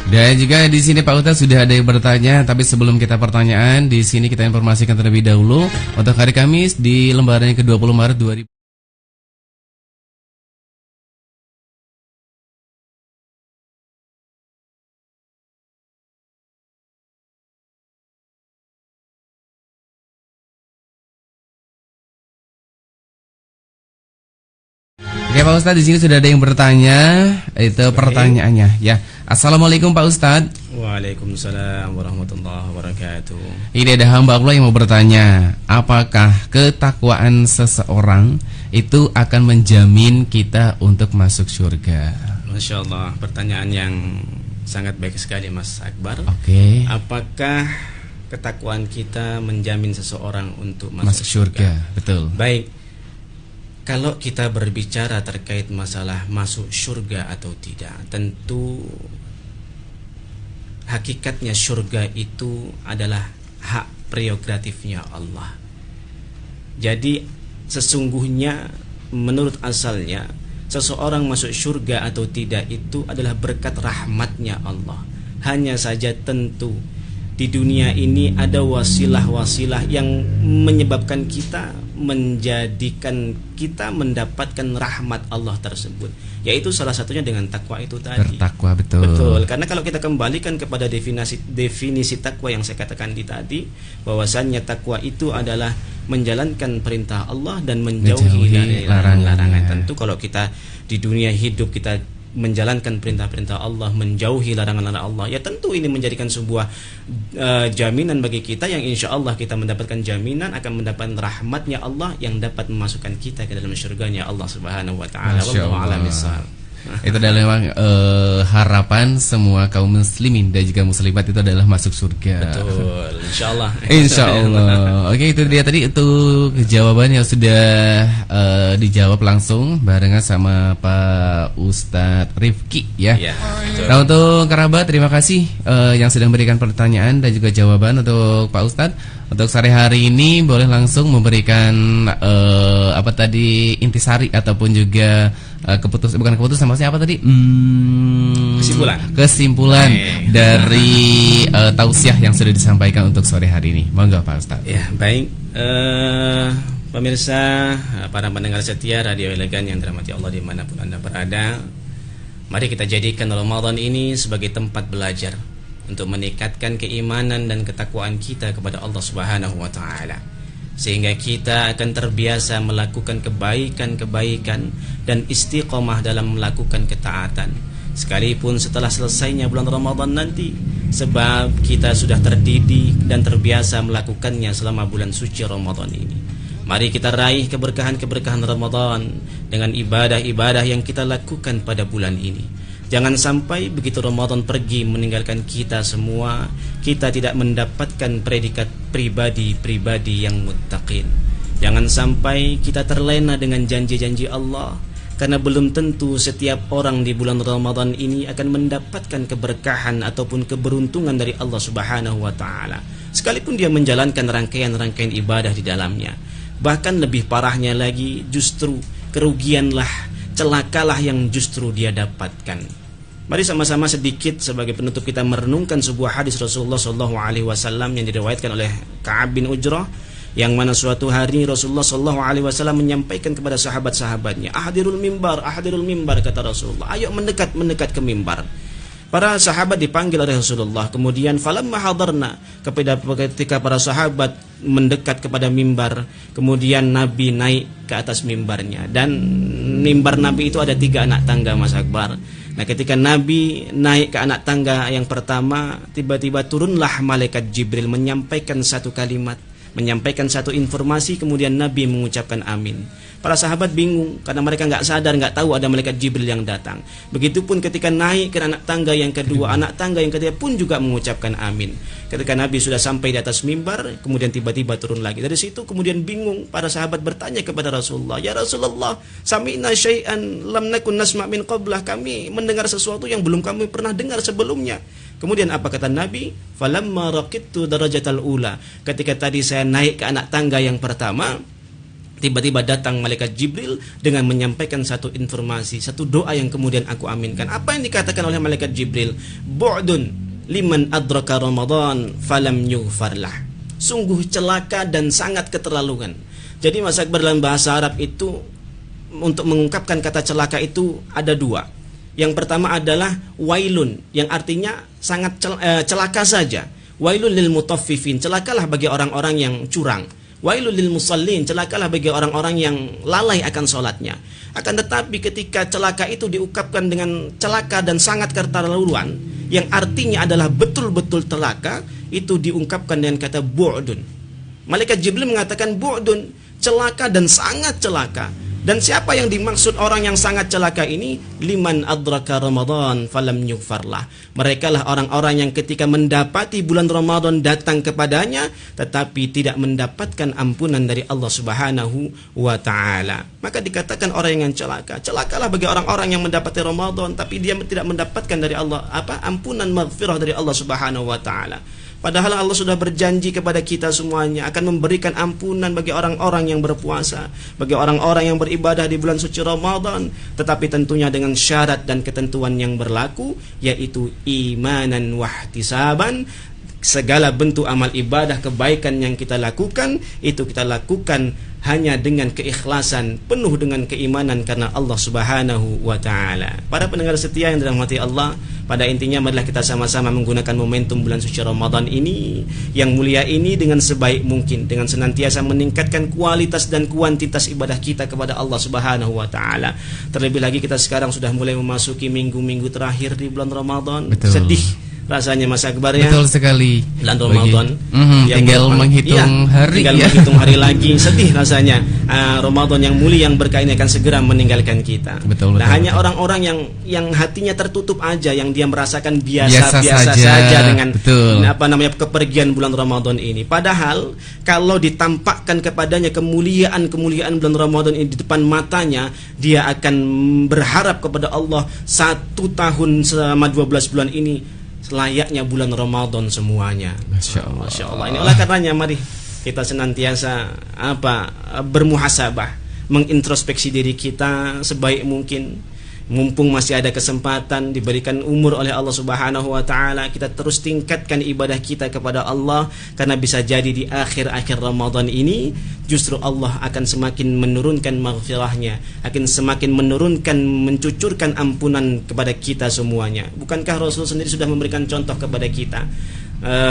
Dan juga di sini Pak Ustadz sudah ada yang bertanya, tapi sebelum kita pertanyaan, di sini kita informasikan terlebih dahulu untuk hari Kamis di lembaran yang ke-20 Maret 2000. Oke Pak Ustadz, di sini sudah ada yang bertanya. Itu pertanyaannya ya. Assalamualaikum Pak Ustadz. Waalaikumsalam warahmatullahi wabarakatuh. Ini ada hamba Allah yang mau bertanya, apakah ketakwaan seseorang itu akan menjamin kita untuk masuk surga? Masya Allah, pertanyaan yang sangat baik sekali Mas Akbar. Oke. Apakah ketakwaan kita menjamin seseorang untuk masuk surga? Betul. Baik. Kalau kita berbicara terkait masalah masuk surga atau tidak, tentu hakikatnya surga itu adalah hak prerogatifnya Allah. Jadi sesungguhnya menurut asalnya seseorang masuk surga atau tidak itu adalah berkat rahmatnya Allah. Hanya saja tentu di dunia ini ada wasilah-wasilah yang menyebabkan kita menjadikan kita mendapatkan rahmat Allah tersebut, yaitu salah satunya dengan takwa itu tadi. Bertakwa, betul. Betul, karena kalau kita kembalikan kepada definisi takwa yang saya katakan tadi, bahwasannya takwa itu adalah menjalankan perintah Allah dan menjauhi dari larangan-larangan. Tentu kalau kita di dunia hidup kita menjalankan perintah-perintah Allah, menjauhi larangan-larangan Allah, ya tentu ini menjadikan sebuah jaminan bagi kita yang insya Allah kita mendapatkan jaminan akan mendapatkan rahmatnya Allah yang dapat memasukkan kita ke dalam syurganya Allah Subhanahu wa taala. Wallahu a'lam bishawab. Itu adalah memang harapan semua kaum muslimin dan juga muslimat itu adalah masuk surga. Betul, insyaallah. Insyaallah. Oke, itu dia tadi itu jawaban yang sudah dijawab langsung barengan sama Pak Ustadz Rifki ya. Ya, nah, untuk kerabat terima kasih yang sudah memberikan pertanyaan dan juga jawaban untuk Pak Ustadz. Untuk sore hari ini boleh langsung memberikan apa tadi intisari ataupun juga bukan keputusan maksudnya apa tadi? Kesimpulan dari tausiah yang sudah disampaikan untuk sore hari ini. Monggo Pak Ustadz. Ya, baik. Pemirsa, para pendengar setia Radio Elegan yang dirahmati Allah dimanapun Anda berada, mari kita jadikan Ramadan ini sebagai tempat belajar untuk meningkatkan keimanan dan ketakwaan kita kepada Allah Subhanahu wa taala, sehingga kita akan terbiasa melakukan kebaikan-kebaikan dan istiqomah dalam melakukan ketaatan sekalipun setelah selesainya bulan Ramadan nanti, sebab kita sudah terdidik dan terbiasa melakukannya selama bulan suci Ramadan ini. Mari kita raih keberkahan-keberkahan Ramadan dengan ibadah-ibadah yang kita lakukan pada bulan ini. Jangan sampai begitu Ramadan pergi meninggalkan kita semua, kita tidak mendapatkan predikat pribadi-pribadi yang muttaqin. Jangan sampai kita terlena dengan janji-janji Allah, karena belum tentu setiap orang di bulan Ramadan ini akan mendapatkan keberkahan ataupun keberuntungan dari Allah Subhanahu wa taala, sekalipun dia menjalankan rangkaian-rangkaian ibadah di dalamnya. Bahkan lebih parahnya lagi, justru kerugianlah, celakalah yang justru dia dapatkan. Mari sama-sama sedikit sebagai penutup kita merenungkan sebuah hadis Rasulullah SAW yang diriwayatkan oleh Ka'ab bin Ujrah, yang mana suatu hari Rasulullah SAW menyampaikan kepada sahabat-sahabatnya, ahdirul mimbar, kata Rasulullah, ayo mendekat ke mimbar. Para sahabat dipanggil oleh Rasulullah. Kemudian falamma hadarna, ketika para sahabat mendekat kepada mimbar, kemudian Nabi naik ke atas mimbarnya. Dan mimbar Nabi itu ada 3 anak tangga, Mas Akbar. Nah, ketika Nabi naik ke anak tangga yang pertama, tiba-tiba turunlah malaikat Jibril menyampaikan satu kalimat, menyampaikan satu informasi, kemudian Nabi mengucapkan amin. Para sahabat bingung karena mereka nggak sadar, nggak tahu ada malaikat Jibril yang datang. Begitupun ketika naik ke anak tangga yang kedua, anak tangga yang ketiga pun juga mengucapkan amin. Ketika Nabi sudah sampai di atas mimbar, kemudian tiba-tiba turun lagi. Dari situ kemudian bingung, para sahabat bertanya kepada Rasulullah, ya Rasulullah, sami'na syai'an lam nakun nasma' min qablah, kami mendengar sesuatu yang belum kami pernah dengar sebelumnya. Kemudian apa kata Nabi? Falamma raqittu darajatal ula, ketika tadi saya naik ke anak tangga yang pertama, tiba-tiba datang malaikat Jibril dengan menyampaikan satu informasi, satu doa yang kemudian aku aminkan. Apa yang dikatakan oleh malaikat Jibril? Bu'dun liman adraka Ramadan falam yughfarlah. Sungguh celaka dan sangat keterlaluan. Jadi Mas Akbar, dalam bahasa Arab itu untuk mengungkapkan kata celaka itu ada 2. Yang pertama adalah wailun, yang artinya sangat celaka saja. Wailun lil mutaffifin, celakalah bagi orang-orang yang curang. Wailul lil musallin, celakalah bagi orang-orang yang lalai akan sholatnya. Akan tetapi ketika celaka itu diungkapkan dengan celaka dan sangat keterlaluan, yang artinya adalah betul-betul celaka, itu diungkapkan dengan kata bu'dun. Malaikat Jibril mengatakan bu'dun, celaka dan sangat celaka. Dan siapa yang dimaksud orang yang sangat celaka ini? Liman adraka Ramadan falam yughfarlah. Mereka lah orang-orang yang ketika mendapati bulan Ramadan datang kepadanya, tetapi tidak mendapatkan ampunan dari Allah Subhanahu wa ta'ala. Maka dikatakan orang yang celaka. Celakalah bagi orang-orang yang mendapati Ramadan, tapi dia tidak mendapatkan dari Allah ampunan, maghfirah dari Allah Subhanahu wa ta'ala. Padahal Allah sudah berjanji kepada kita semuanya akan memberikan ampunan bagi orang-orang yang berpuasa, bagi orang-orang yang beribadah di bulan suci Ramadan, tetapi tentunya dengan syarat dan ketentuan yang berlaku, yaitu imanan wahtisaban, segala bentuk amal ibadah kebaikan yang kita lakukan itu kita lakukan hanya dengan keikhlasan, penuh dengan keimanan karena Allah Subhanahu wa taala. Para pendengar setia yang dirahmati Allah, pada intinya marilah kita sama-sama menggunakan momentum bulan suci Ramadan ini yang mulia ini dengan sebaik mungkin, dengan senantiasa meningkatkan kualitas dan kuantitas ibadah kita kepada Allah Subhanahu wa taala. Terlebih lagi kita sekarang sudah mulai memasuki minggu-minggu terakhir di bulan Ramadan. Betul. Sedih rasanya Mas Akbar ya. Betul sekali. Bulan Ramadan yang tinggal menghitung hari. Tinggal menghitung hari lagi. Sedih rasanya. Ramadan yang mulia yang berkah ini akan segera meninggalkan kita. Betul, nah, betul, hanya betul. orang-orang yang hatinya tertutup aja, yang dia merasakan biasa saja dengan kepergian bulan Ramadan ini. Padahal kalau ditampakkan kepadanya kemuliaan bulan Ramadan ini di depan matanya, dia akan berharap kepada Allah 1 tahun selama 12 bulan ini layaknya bulan Ramadan semuanya. Masya Allah. Masya Allah. Ini oleh karenanya mari kita senantiasa bermuhasabah, mengintrospeksi diri kita sebaik mungkin. Mumpung masih ada kesempatan diberikan umur oleh Allah Subhanahu wa taala, kita terus tingkatkan ibadah kita kepada Allah, karena bisa jadi di akhir-akhir Ramadan ini justru Allah akan semakin menurunkan maghfirahnya, akan semakin mencucurkan ampunan kepada kita semuanya. Bukankah Rasul sendiri sudah memberikan contoh kepada kita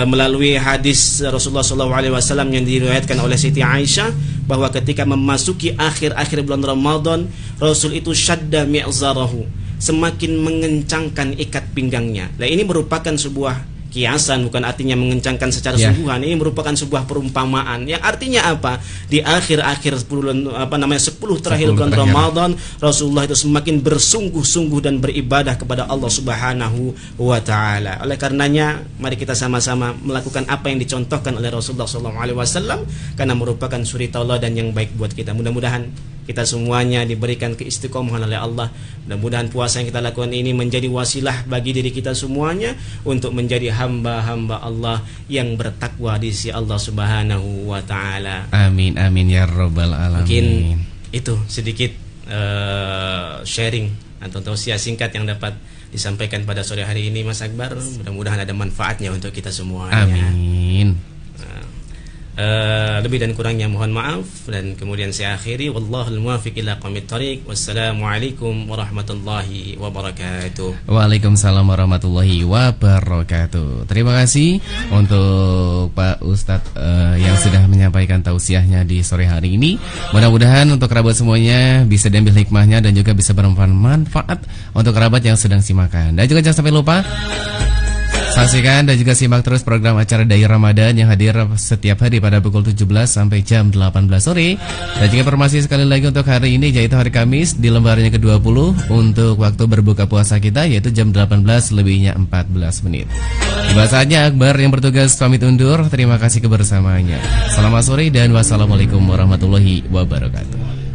melalui hadis Rasulullah SAW yang diriwayatkan oleh Siti Aisyah, bahwa ketika memasuki akhir-akhir bulan Ramadan, Rasul itu syadda mi'zarahu, semakin mengencangkan ikat pinggangnya. Nah, ini merupakan sebuah kiasan, bukan artinya mengencangkan secara sungguhan. Ini merupakan sebuah perumpamaan yang artinya apa? Di akhir-akhir 10 terakhir bulan Ramadan, Rasulullah itu semakin bersungguh-sungguh dan beribadah kepada Allah Subhanahu wa taala. Oleh karenanya, mari kita sama-sama melakukan apa yang dicontohkan oleh Rasulullah SAW, karena merupakan suri tauladan yang baik buat kita. Mudah-mudahan kita semuanya diberikan keistiqomahan oleh Allah. Mudah-mudahan puasa yang kita lakukan ini menjadi wasilah bagi diri kita semuanya untuk menjadi hamba-hamba Allah yang bertakwa di sisi Allah Subhanahu wa taala. Amin amin ya rabbal alamin. Mungkin itu sedikit sharing atau tausiah singkat yang dapat disampaikan pada sore hari ini, Mas Akbar. Mudah-mudahan ada manfaatnya untuk kita semuanya. Amin. Lebih dan kurangnya mohon maaf, dan kemudian saya akhiri, wallahul muwaffiq ila aqwamit thoriq. Wassalamualaikum warahmatullahi wabarakatuh. Waalaikumsalam warahmatullahi wabarakatuh. Terima kasih untuk Pak Ustadz yang sudah menyampaikan tausiahnya di sore hari ini. Mudah-mudahan untuk kerabat semuanya bisa diambil hikmahnya dan juga bisa bermanfaat untuk kerabat yang sedang simakan. Dan juga jangan sampai lupa saksikan dan juga simak terus program acara Dai Ramadan yang hadir setiap hari pada pukul 17 sampai jam 18 sore. Dan juga informasi sekali lagi untuk hari ini, yaitu hari Kamis di lembarnya ke-20 untuk waktu berbuka puasa kita, yaitu jam 18 lebihnya 14 menit. Bahasanya Akbar yang bertugas pamit undur. Terima kasih kebersamaannya. Selamat sore dan wassalamualaikum warahmatullahi wabarakatuh.